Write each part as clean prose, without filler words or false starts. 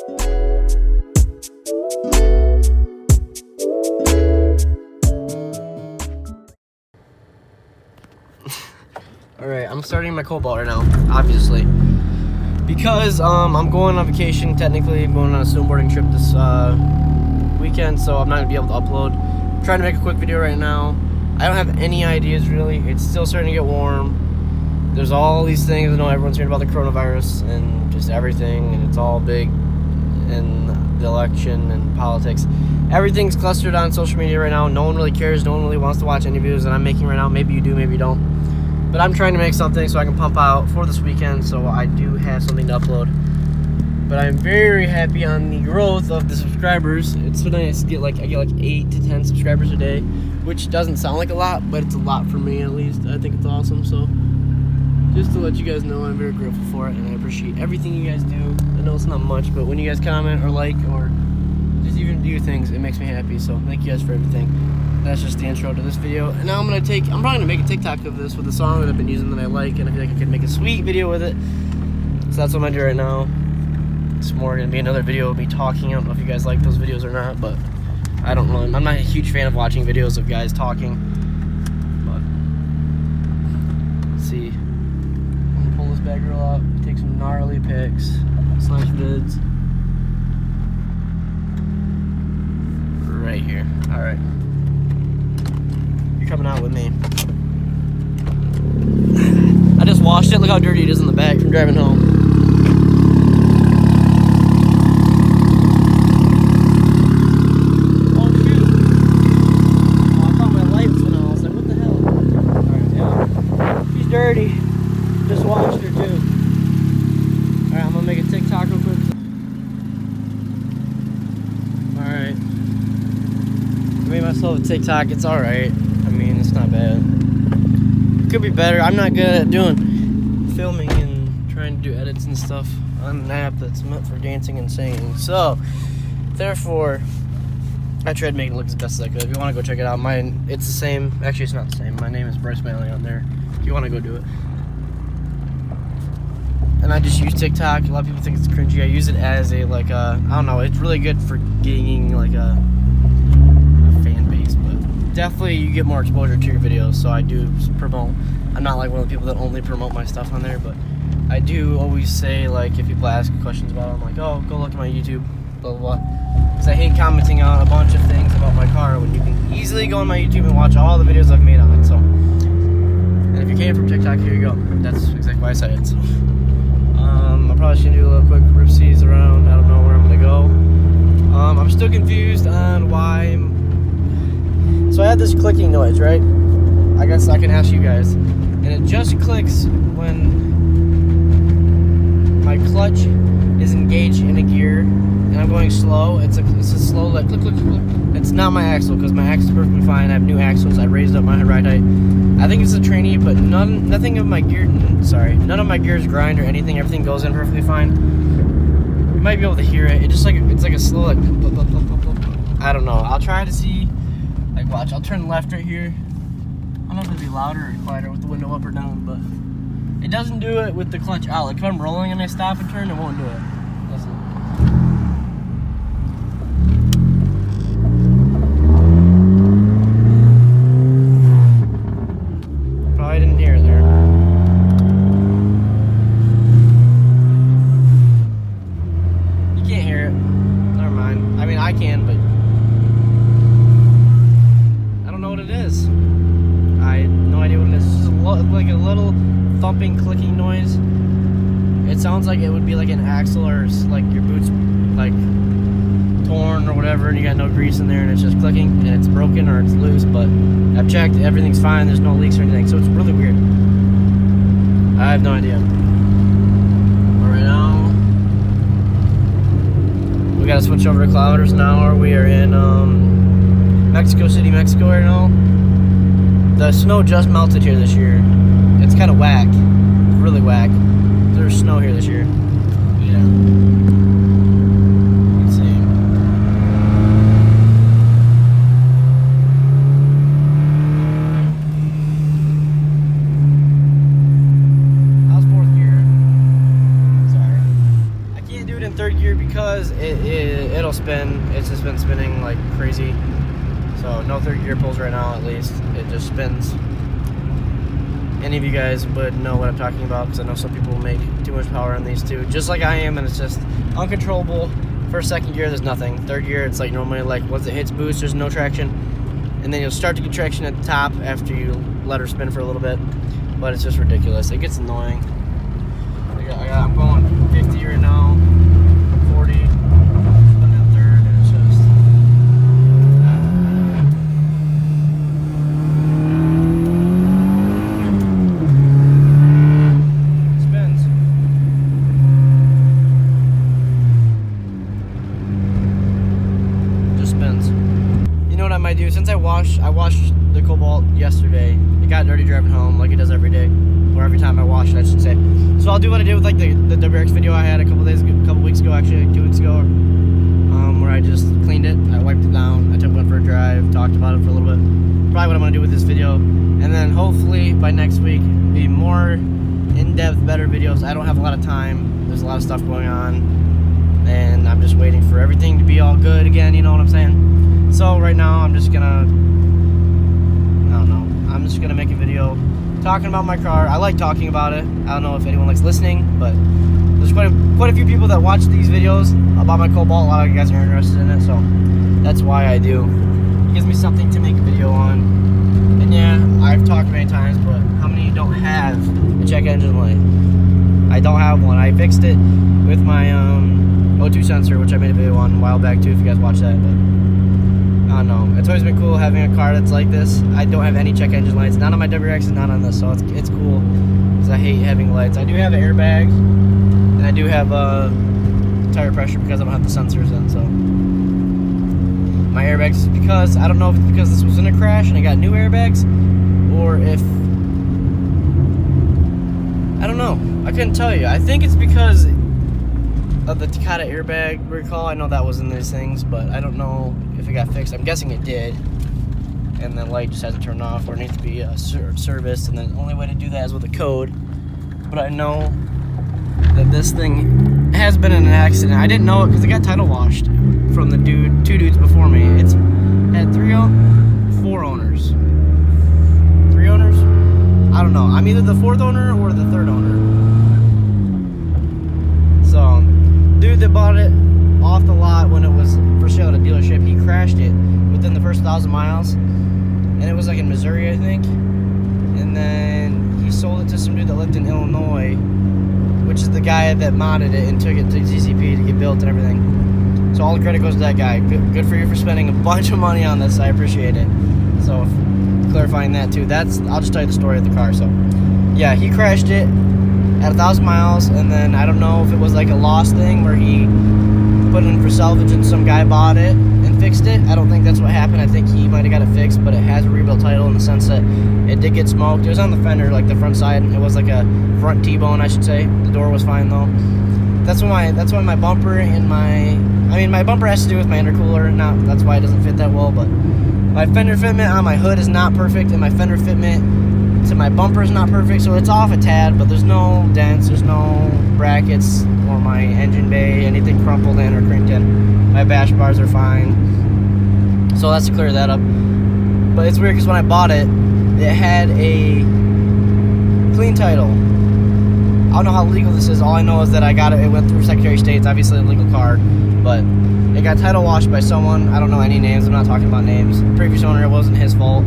Alright, I'm starting my cobalt right now, obviously. Because I'm going on vacation, technically. I'm going on a snowboarding trip this weekend, so I'm not going to be able to upload. I'm trying to make a quick video right now. I don't have any ideas, really. It's still starting to get warm. There's all these things. I know everyone's hearing about the coronavirus and just everything, and it's all big in the election and politics. Everything's clustered on social media right now. No one really cares. No one really wants to watch any videos that I'm making right now. Maybe you do, maybe you don't. But I'm trying to make something so I can pump out for this weekend, so I do have something to upload. But I'm very happy on the growth of the subscribers. It's so nice to get I get like 8 to 10 subscribers a day, which doesn't sound like a lot, but it's a lot for me at least. I think it's awesome. So just to let you guys know, I'm very grateful for it, and I appreciate everything you guys do. I know it's not much, but when you guys comment or like or just even do things, it makes me happy. So thank you guys for everything. That's just the intro to this video. And now I'm probably gonna make a TikTok of this with a song that I've been using that I like, and I feel like I could make a sweet video with it. So that's what I'm gonna do right now. It's more gonna be another video of me talking. I don't know if you guys like those videos or not, but I don't know. I'm not a huge fan of watching videos of guys talking. But let's see. I'm gonna pull this bad girl out, take some gnarly pics / vids. Right here. Alright. You're coming out with me. I just washed it. Look how dirty it is in the back from driving home. Oh shoot. Oh, I thought my lights went out. I was like, what the hell? Alright, yeah. She's dirty. Just washed her too. Alright, I'm gonna make a TikTok real quick. Alright. I made myself a TikTok. It's alright. I mean, it's not bad. Could be better. I'm not good at doing filming and trying to do edits and stuff on an app that's meant for dancing and singing. So, therefore, I tried to make it look as best as I could. If you want to go check it out, it's the same. Actually, it's not the same. My name is Bryce Manley on there. If you want to go do it. And I just use TikTok. A lot of people think it's cringy. I use it as a, I don't know. It's really good for gaining, a fan base, but definitely you get more exposure to your videos, so I do promote. I'm not like one of the people that only promote my stuff on there, but I do always say, if people ask questions about it, I'm like, oh, go look at my YouTube, blah, blah, blah. Because I hate commenting on a bunch of things about my car when you can easily go on my YouTube and watch all the videos I've made on it, so. And if you came from TikTok, here you go. That's exactly why I said it, so. I'm probably just going to do a little quick ripsies around. I don't know where I'm going to go. I'm still confused on why So I had this clicking noise, right? I guess I can ask you guys. And it just clicks when my clutch is engaged in a gear and I'm going slow. It's a slow, click, click, click. It's not my axle, because my axle is perfectly fine. I have new axles. I raised up my ride height. I think it's a trainee, but nothing of my gear, none of my gears grind or anything. Everything goes in perfectly fine. You might be able to hear it. It's just it's like a slow, I don't know. I'll try to see. Watch, I'll turn left right here. I don't know if it'd be louder or quieter with the window up or down, but it doesn't do it with the clutch out. If I'm rolling and I stop and turn, it won't do it. Listen. Probably didn't hear it there. You can't hear it. Never mind. I mean, I can, but what it is. I have no idea what it is. It's just like a little thumping, clicking noise. It sounds like it would be like an axle or like your boots torn or whatever, and you got no grease in there, and it's just clicking, and it's broken or it's loose. But I've checked, everything's fine. There's no leaks or anything, so it's really weird. I have no idea. But right now, we gotta switch over to Clouders now, or we are in Mexico City, Mexico right now. The snow just melted here this year. It's kind of whack. Really whack. There's snow here this year. Yeah. Insane. How's fourth gear? Sorry. I can't do it in third gear. gear because it'll spin. It's just been spinning like crazy. So no third gear pulls right now, at least. It just spins. Any of you guys would know what I'm talking about, because I know some people make too much power on these two, just like I am, and it's just uncontrollable. First, second gear, there's nothing. Third gear, it's like normally like once it hits boost, there's no traction, and then you'll start to get traction at the top after you let her spin for a little bit. But it's just ridiculous. It gets annoying. I'm going 50 right now, 40, spinning at third, and it's just spins. Just spins. You know what I might do? Since I washed the Cobalt yesterday, it got dirty driving home like it does every day. Or every time I wash it, I should say. So I'll do what I did with like the WRX video I had a couple weeks ago, actually 2 weeks ago, where I just cleaned it, I wiped it down, I took one for a drive, talked about it for a little bit. Probably what I'm gonna do with this video, and then hopefully by next week be more in-depth, better videos. I don't have a lot of time. There's a lot of stuff going on, and I'm just waiting for everything to be all good again. You know what I'm saying? So right now I'm just gonna, I don't know. I'm just gonna make a video talking about my car. I like talking about it. I don't know if anyone likes listening, but there's quite a few people that watch these videos about my Cobalt. A lot of you guys are interested in it, so that's why I do. It gives me something to make a video on. And yeah, I've talked many times, but how many don't have a check engine light? I don't have one. I fixed it with my O2 sensor, which I made a video on a while back too, if you guys watch that. But I don't know. It's always been cool having a car that's like this. I don't have any check engine lights. Not on my WRX and not on this, so it's cool. Because I hate having lights. I do have airbags, and I do have tire pressure because I don't have the sensors in. So my airbags is because, I don't know if it's because this was in a crash and I got new airbags, or if, I don't know. I couldn't tell you. I think it's because of the Takata airbag recall. I know that was in these things, but I don't know if it got fixed. I'm guessing it did, and the light just hasn't turned off, or it needs to be serviced, and the only way to do that is with a code. But I know that this thing has been in an accident. I didn't know it because it got title washed from the two dudes before me. It's had 4 owners. 3 owners? I don't know. I'm either the 4th owner or the 3rd owner. So, dude that bought it off the lot when it was for sale at a dealership, he crashed it within the first 1,000 miles, and it was like in Missouri, I think. And then he sold it to some dude that lived in Illinois, which is the guy that modded it and took it to ZZP to get built and everything. So all the credit goes to that guy. Good for you for spending a bunch of money on this. I appreciate it. So clarifying that too. I'll just tell you the story of the car. So yeah, he crashed it at 1,000 miles, and then I don't know if it was like a lost thing where he put it in for salvage and some guy bought it and fixed it. I don't think that's what happened. I think he might have got it fixed, but it has a rebuilt title in the sense that it did get smoked. It was on the fender, like the front side. It was like a front T-bone, I should say. The door was fine though. That's why my bumper and my bumper has to do with my intercooler. That's why it doesn't fit that well, but my fender fitment on my hood is not perfect, and my fender fitment to my bumper is not perfect, so it's off a tad, but there's no dents, there's no brackets or my engine bay, anything crumpled in or crinked in. My bash bars are fine. So that's to clear that up. But it's weird because when I bought it, it had a clean title. I don't know how legal this is. All I know is that I got it. It went through Secretary of State. It's obviously a legal car, but it got title washed by someone. I don't know any names. I'm not talking about names. Previous owner, it wasn't his fault.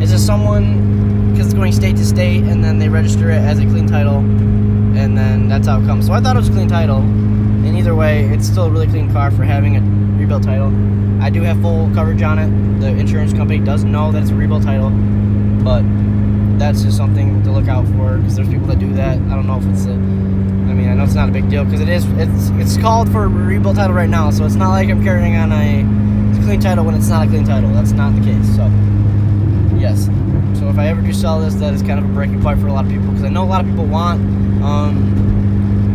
It's just someone, because it's going state to state, and then they register it as a clean title, and then that's how it comes. So I thought it was a clean title, and either way, it's still a really clean car for having a rebuilt title. I do have full coverage on it. The insurance company does know that it's a rebuilt title, but that's just something to look out for, because there's people that do that. I don't know if it's I know it's not a big deal, because it's called for a rebuilt title right now, so it's not like I'm carrying on a clean title when it's not a clean title. That's not the case. So yes. So if I ever do sell this, that is kind of a breaking point for a lot of people, because I know a lot of people want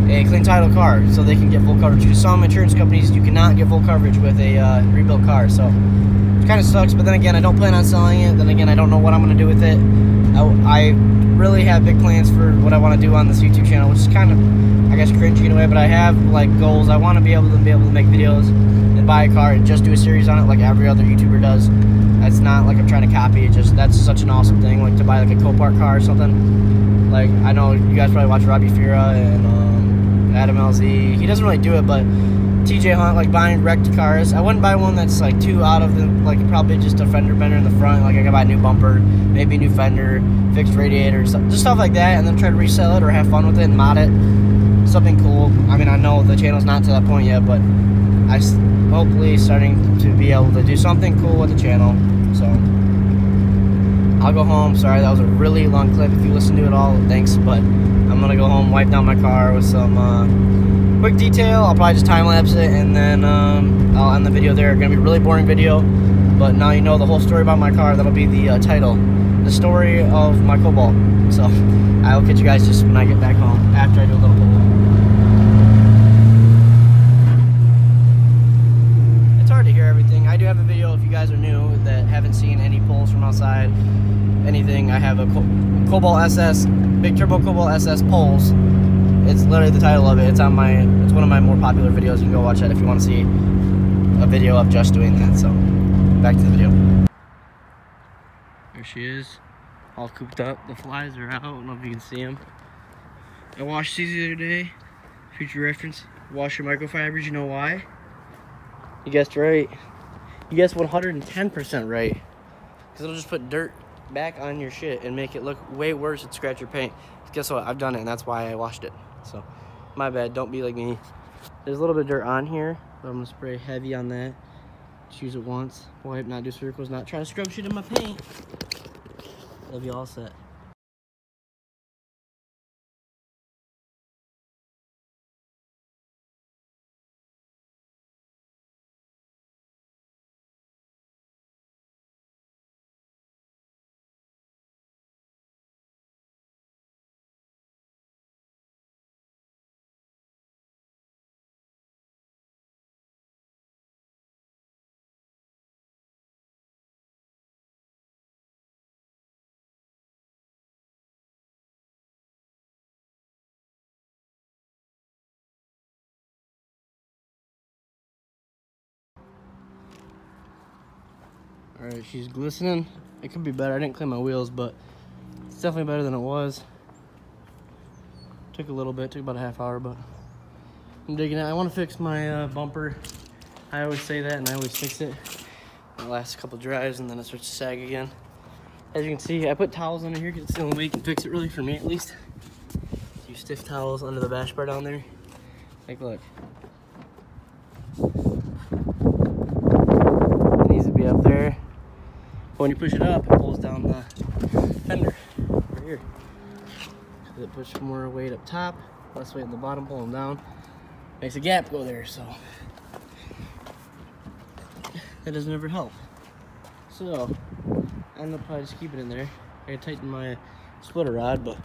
a clean title car so they can get full coverage. Because some insurance companies, you cannot get full coverage with a rebuilt car. So kind of sucks, but then again, I don't plan on selling it. Then again, I don't know what I'm going to do with it. I really have big plans for what I want to do on this YouTube channel, which is kind of, I guess, cringy in a way, but I have like goals. I want to be able to make videos and buy a car and just do a series on it like every other YouTuber does. That's not like I'm trying to copy it, just that's such an awesome thing, like to buy like a Copart car or something. Like, I know you guys probably watch Robbie Fira and Adam LZ. He doesn't really do it, but TJ Hunt, like buying wrecked cars. I wouldn't buy one that's like too out of the, like probably just a fender bender in the front. Like I could buy a new bumper, maybe a new fender, fixed radiator, just stuff like that, and then try to resell it or have fun with it and mod it. Something cool. I mean, I know the channel's not to that point yet, but I hopefully starting to be able to do something cool with the channel. So I'll go home. Sorry, that was a really long clip. If you listened to it all, thanks. But I'm gonna go home, wipe down my car with some quick detail. I'll probably just time lapse it, and then I'll end the video there. It's gonna be a really boring video, but now you know the whole story about my car. That'll be the title, the story of my Cobalt. So I will catch you guys just when I get back home after I do a little pull. It's hard to hear everything. I do have a video if you guys are new that haven't seen any pulls from outside, anything. I have a Cobalt SS, big turbo Cobalt SS pulls. It's literally the title of it. It's on it's one of my more popular videos. You can go watch that if you want to see a video of just doing that. So back to the video. There she is, all cooped up. The flies are out. I don't know if you can see them. I washed these the other day. Future reference. Wash your microfibers. You know why? You guessed right. You guessed 110% right. Because it'll just put dirt back on your shit and make it look way worse and scratch your paint. Guess what? I've done it, and that's why I washed it. So, my bad. Don't be like me. There's a little bit of dirt on here, but I'm gonna spray heavy on that. Just use it once. Wipe, not do circles, not try to scrub shit in my paint. That'll be all set. Alright, she's glistening. It could be better. I didn't clean my wheels, but it's definitely better than it was. Took a little bit, took about a half hour, but I'm digging it. I want to fix my bumper. I always say that, and I always fix it. The last couple drives, and then it starts to sag again. As you can see, I put towels under here because it's the only way you can fix it, really, for me at least. Use stiff towels under the bash bar down there. Like, look. It needs to be up there. But when you push it up, it pulls down the fender right here. So it puts more weight up top, less weight at the bottom, pull them down. Makes a gap go there, so that doesn't ever help. So I end up probably just keep it in there. I gotta tighten my splitter rod, but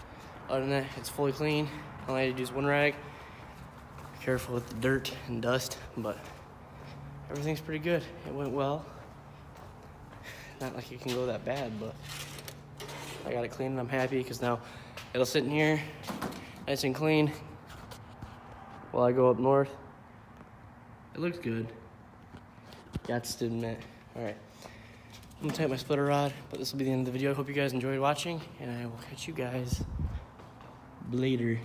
other than that, it's fully clean. All I had to do is one rag. Be careful with the dirt and dust, but everything's pretty good. It went well. Not like it can go that bad, but I got it clean and I'm happy because now it'll sit in here nice and clean while I go up north. It looks good. Got to admit. All right, I'm gonna tighten my splitter rod, but this will be the end of the video. I hope you guys enjoyed watching, and I will catch you guys later.